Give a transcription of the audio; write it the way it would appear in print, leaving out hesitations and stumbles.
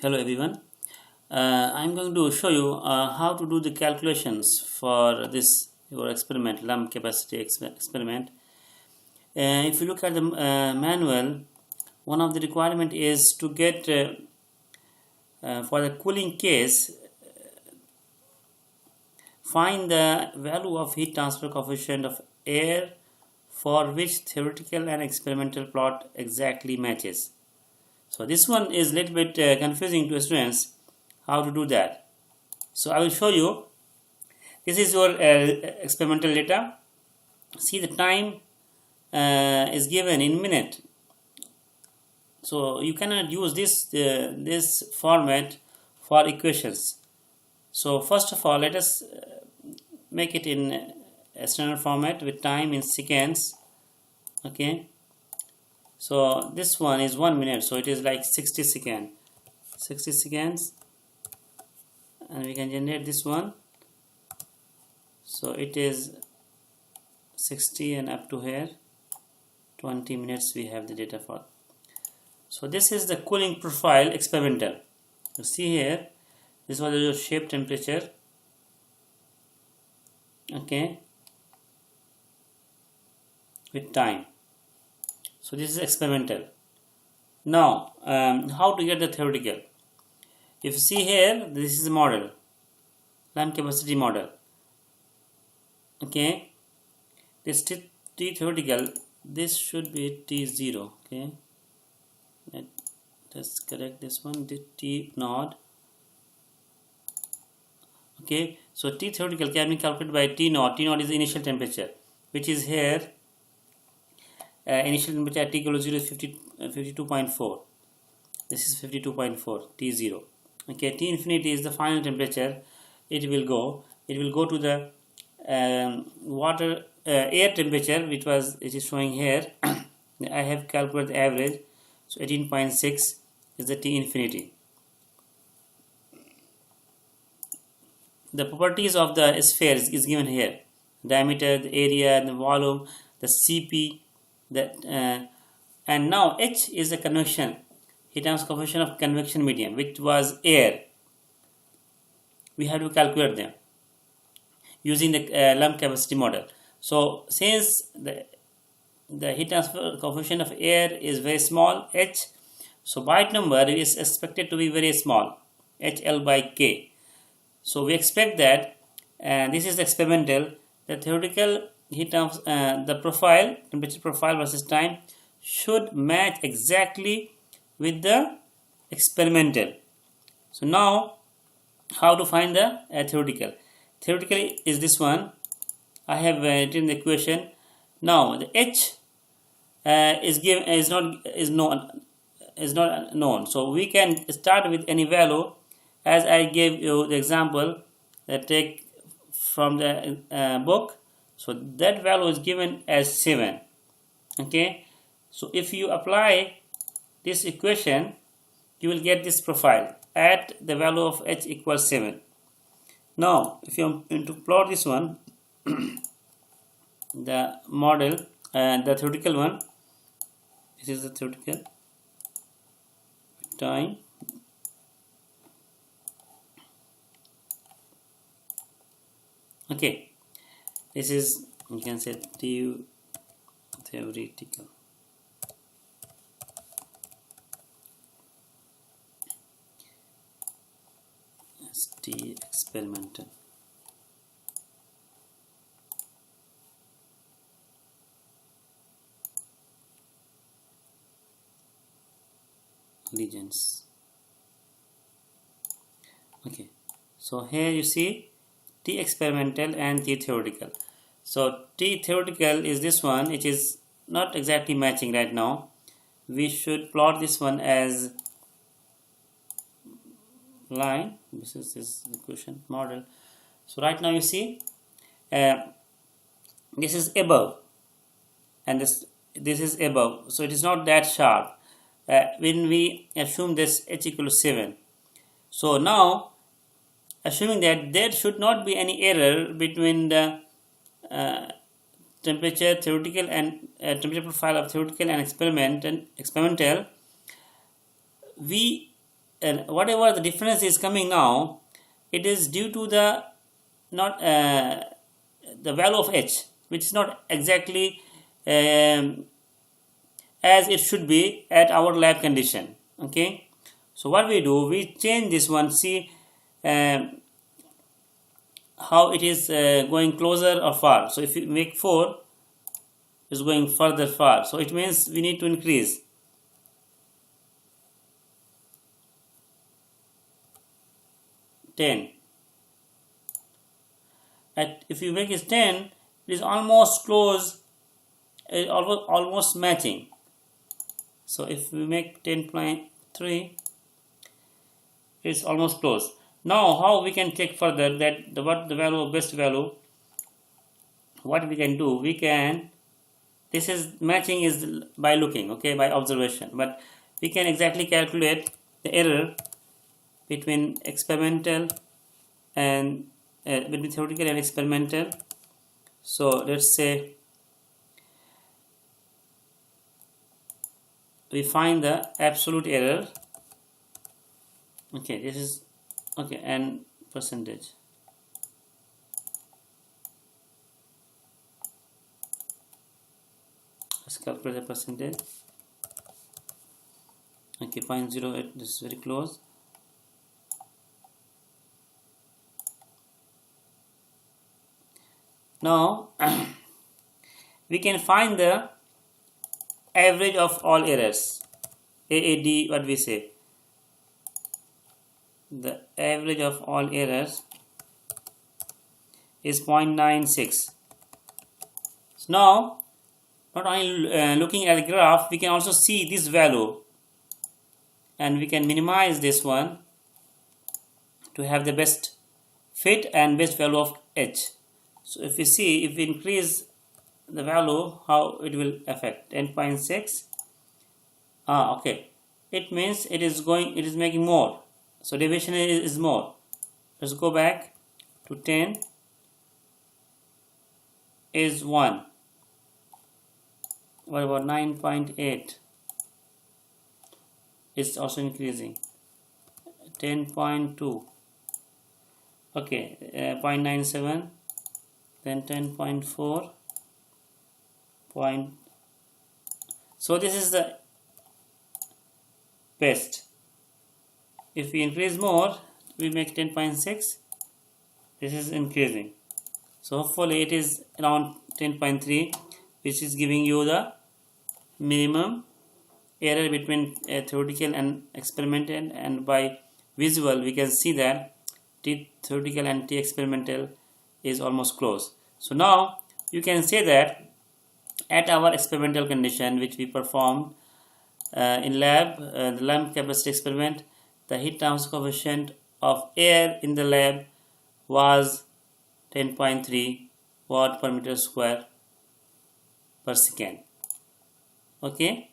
Hello everyone. I'm going to show you how to do the calculations for this your experiment, lump capacity experiment. If you look at the manual, one of the requirement is to get for the cooling case, find the value of heat transfer coefficient of air for which theoretical and experimental plot exactly matches. So this one is a little bit confusing to students how to do that. So I will show you. This is your experimental data. See, the time is given in minute. So you cannot use this format for equations. So first of all, let us make it in a standard format with time in seconds. Okay. So this one is 1 minute. So it is like 60 seconds. 60 seconds, and we can generate this one. So it is 60 and up to here 20 minutes we have the data for. So this is the cooling profile experimental. You see here, this was your shape temperature. Okay, with time. So this is experimental. Now how to get the theoretical? If you see here, this is a model, lamp capacity model. Okay, this T theoretical, this should be T0. Okay, let's correct this one, T naught. Okay, so T theoretical can be calculated by T naught. T naught is the initial temperature, which is here. Initial temperature at T equal to 0 is 52.4. This is 52.4 T0. Okay, T infinity is the final temperature. It will go to the air temperature, which it is showing here. I have calculated the average. So 18.6 is the T infinity. The properties of the sphere is given here: diameter, the area, the volume, the Cp, and now H is the convection heat transfer coefficient of convection medium, which was air. We have to calculate them using the lump capacity model. So since the heat transfer coefficient of air is very small, H, so Biot number is expected to be very small, HL by K. So we expect that, this is the experimental, the theoretical heat transfer, the profile, temperature profile versus time should match exactly with the experimental. So now how to find the theoretical? Theoretically is this one. I have written the equation. Now the H is not known. So we can start with any value, as I gave you the example that take from the book. So that value is given as 7. Okay. So if you apply this equation, you will get this profile at the value of H equals 7. Now if you want to plot this one, the model and the theoretical one, this is the theoretical time. Okay, this is, you can say, T theoretical. T experimental. Legends. Okay, so here you see T experimental and T theoretical. So T theoretical is this one. It is not exactly matching right now. We should plot this one as line. This is this equation model. So right now you see this is above and this is above, so it is not that sharp when we assume this H equal to 7. So now, assuming that there should not be any error between the temperature theoretical and temperature profile of theoretical and experimental, we whatever the difference is coming now, it is due to the not the value of H, which is not exactly as it should be at our lab condition. Okay, so what we do, we change this one, see how it is going closer or far. So if you make 4, is going further far, so it means we need to increase. Ten. If you make it 10, it is almost close, almost matching. So if we make 10.3, it's almost close. Now how we can check further that what the value of best value? What we can do, we can, this is matching is by looking, okay, by observation, but we can exactly calculate the error between experimental and between theoretical and experimental. So let's say we find the absolute error. Okay, this is okay, and percentage. Let's calculate the percentage. Okay, 0.08, this is very close. Now we can find the average of all errors, AAD, what we say, the average of all errors is 0.96. So now, not only looking at the graph, we can also see this value, and we can minimize this one to have the best fit and best value of H. So if we see, if we increase the value, how it will affect 10.6. Okay, it means it is going, it is making more, so deviation is more. Let's go back to 10 is 1. What about 9.8? It's also increasing. 10.2. Okay, 0.97, then 10.4. So this is the best. If we increase more, we make 10.6. This is increasing. So hopefully it is around 10.3, which is giving you the minimum error between theoretical and experimental, and by visual we can see that T theoretical and T experimental is almost close. So now you can say that at our experimental condition which we performed in lab, the lamp capacity experiment, the heat transfer coefficient of air in the lab was 10.3 watt per meter square per second. Okay.